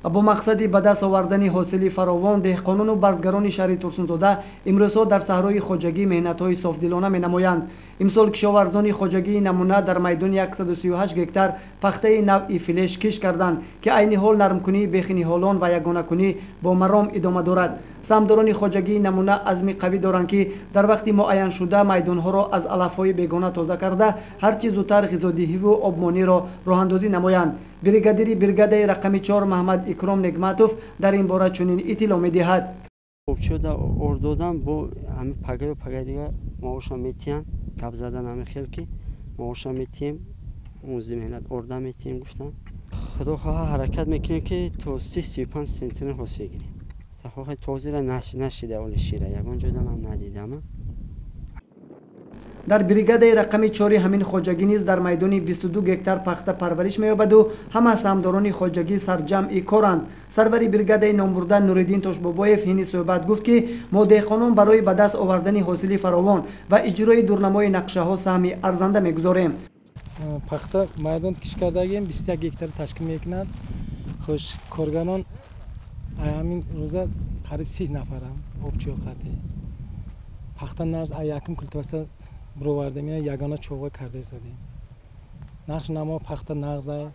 бо мақсади ба даст овардани ҳосили фаровон деҳқонону барзгарони шаҳри Турсунзода имрӯзҳо дар саҳрои хоҷагӣ меҳнатҳои софдилона менамоянд. имсол кишоварзони хоҷагии намуна дар майдони 138 гектар пахтаи навъи филеш киш карданд ки айни ҳол нармкунии бехиниҳолон ва ягонакунӣ бо маром идома дорад. самдорони хоҷагии намуна азми қавӣ доранд ки дар вақти муайяншуда майдонҳоро аз алафҳои бегона тоза карда ҳарчи зудтар ғизодиҳиву обмониро роҳандозӣ намоянд. бригадири бригадаи рақами 4 маҳмад икром негматов дар ин бора чунин иттилоъ медиҳад. обчода ордодан бо ҳами пагаю пагай дига маоша метиҳанд гап задан ҳами хел ки маоша метиҳем музди меҳнат орда метиҳем гуфтан худо хоҳа ҳаракат мекунем ки то 30-35 сентиметр ҳосил гирем. хоҳе тозира нашида оли шира ягон ҷойда ман надидам. дар бригадаи рақами 4 ҳамин хоҷагӣ низ дар майдони 22 гектар пахта парвариш меёбаду ҳама самдорони хоҷагӣ сарҷамъи коранд. сарвари бригадаи номбурда Нуриддин Тошбобоев ҳини суҳбат гуфт ки мо деҳқонон барои ба даст овардани ҳосили фаровон ва иҷрои дурнамои нақшаҳо саҳми арзанда мегузорем. пахта майдон киш кардагим 21 гектар ташкил мекунад. хуш коргарон ҳамин рӯза қариб 30 нафарам обчиёқати пахта нарз якум култиваса бировардем ягона човга карда истодем. нақш намо пахта нағзай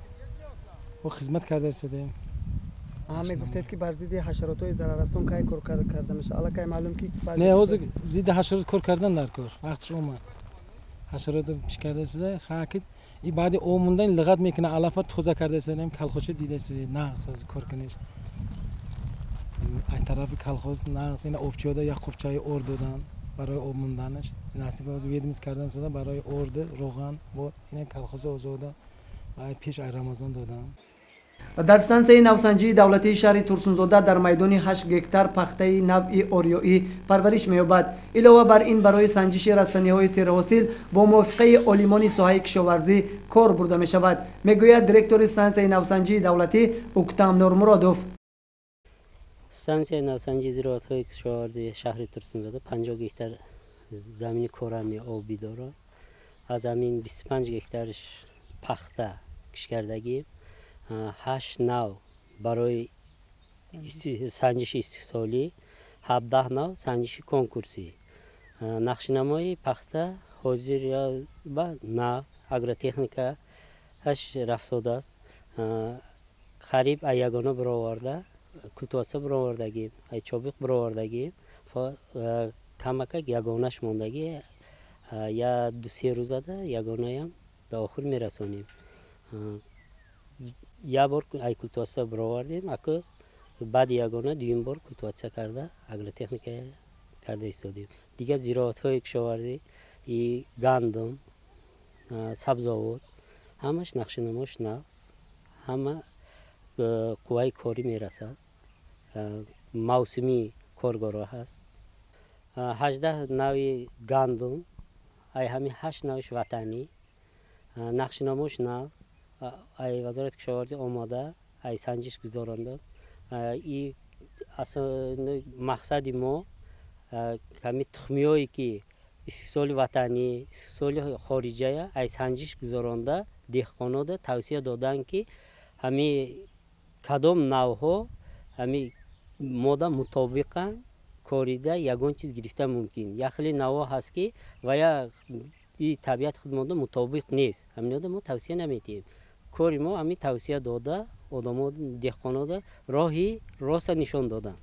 бо хизмат карда истодем. мегуфтед ки бар зидди ҳашаротҳои зараррасон кай кор карда мешавад? аллакай маълум ки не ҳозир зидди ҳашарот кор кардан дар кор вақтш омад. ҳашарот чӣ карда истодем хаки и баъди об мондан лиғат мекунад алафа тоза карда истодем калхоша дида истодем нағз ҳозир кор кунеш ай тарафи калхоз нағз ина обчиёда як қопчаи ор додан барои об монданаш насиб ҳозир ведомист кардан сода барои орди роған бо ина калхози озода ай пеш ай рамазон додам. дар стансияи навсанҷии давлатии шаҳри Турсунзода дар майдони 8 гектар пахтаи навъи орёӣ парвариш меёбад. илова бар ин барои санҷиши растаниҳои серҳосил бо мувофиқаи олимони соҳаи кишоварзӣ кор бурда мешавад, мегӯяд директори стансияи навсанҷии давлатӣ Уктам Нурмуродов. стансияи навсанҷии зироатҳои кишоварзии шаҳри Турсунзода 50 гектар замини корами обӣ дорад. аз ҳамин 25 гектарш пахта кишкардагӣ 8 нав барои санҷиши истиҳсолӣ 17 нав санҷиши конкурсӣ. нақшинамои пахта ҳозир ба нағз агротехникаш рафсодааст. қариб ягона бироварда култиватсия бировардагим чобиқ бировардагим камакак ягонаш мондагӣ я 2-3 рӯзада ягонаям до охир мерасонем. як бор ай култиватсия бировардем аку баъди ягона дуюм бор култиватсия карда агротехника карда истодем. дигар зироатҳои кишоварзӣ и гандум сабзавот ҳамаш нақшинамош нағз ҳама қувваи корӣ мерасад. мавсими коргоро ҳаст. 18 нави гандум ай ҳами 8 навиш ватанӣ нақшинамош нағз ай вазорати кишоварзӣ омода ай санҷиш гузарондад. и мақсади мо ҳами тухмиҳое ки истиҳсоли ватанӣ истиҳсоли хориҷая ай санҷиш гузаронда деҳқонода тавсия доданд ки ҳами кадом навҳо ҳами мода мутобиқанд корида ягон чиз гирифта мумкин. як хеле навъҳо ҳаст ки ва и табиати худ мода мутобиқ нест. ҳаминода мо тавсия наметиҳем. кори мо ҳами тавсия дода одамо деҳқонода роҳи роста нишон доданд.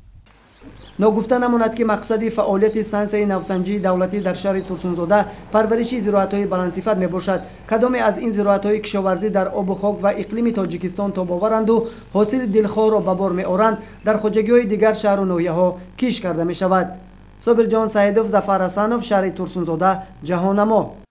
ногуфта намонад ки мақсади фаъолияти стансияи навсанҷии давлатӣ дар шаҳри Турсунзода парвариши зироатҳои баландсифат мебошад. кадоме аз ин зироатҳои кишоварзӣ дар обу хок ва иқлими Тоҷикистон тобоваранду ҳосили дилхоҳро ба бор меоранд, дар хоҷагиҳои дигар шаҳру ноҳияҳо киш карда мешавад. Собирҷон Саидов, Зафар Ҳасанов, шаҳри Турсунзода, ҷаҳоннамо.